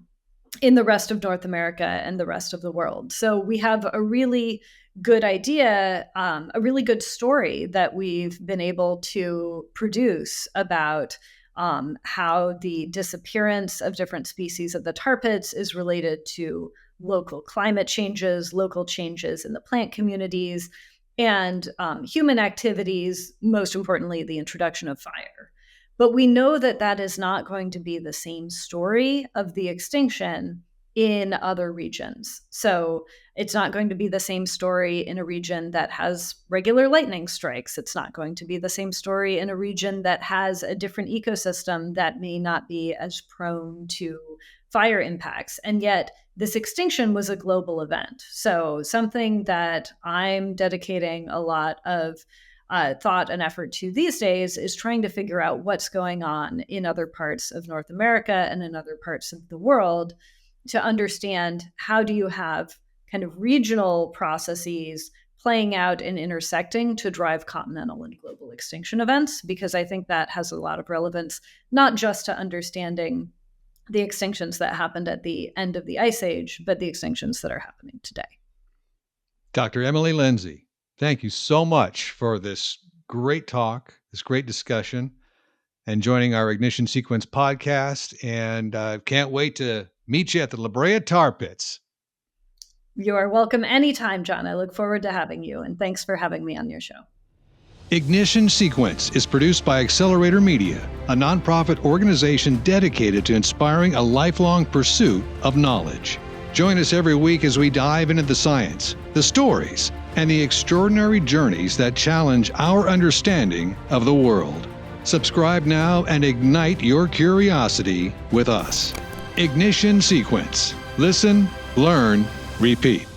in the rest of North America and the rest of the world. So we have a really good idea, a really good story that we've been able to produce about how the disappearance of different species of the tar pits is related to local climate changes, local changes in the plant communities, and human activities, most importantly, the introduction of fire. But we know that that is not going to be the same story of the extinction in other regions. So it's not going to be the same story in a region that has regular lightning strikes. It's not going to be the same story in a region that has a different ecosystem that may not be as prone to fire impacts. And yet this extinction was a global event. So something that I'm dedicating a lot of thought and effort to these days is trying to figure out what's going on in other parts of North America and in other parts of the world to understand how do you have kind of regional processes playing out and intersecting to drive continental and global extinction events, because I think that has a lot of relevance, not just to understanding the extinctions that happened at the end of the Ice Age, but the extinctions that are happening today. Dr. Emily Lindsey, thank you so much for this great talk, this great discussion, and joining our Ignition Sequence podcast. And can't wait to meet you at the Brea Tar Pits. You are welcome anytime, John. I look forward to having you, and thanks for having me on your show. Ignition Sequence is produced by Accelerator Media, a nonprofit organization dedicated to inspiring a lifelong pursuit of knowledge. Join us every week as we dive into the science, the stories, and the extraordinary journeys that challenge our understanding of the world. Subscribe now and ignite your curiosity with us. Ignition Sequence. Listen, learn, repeat.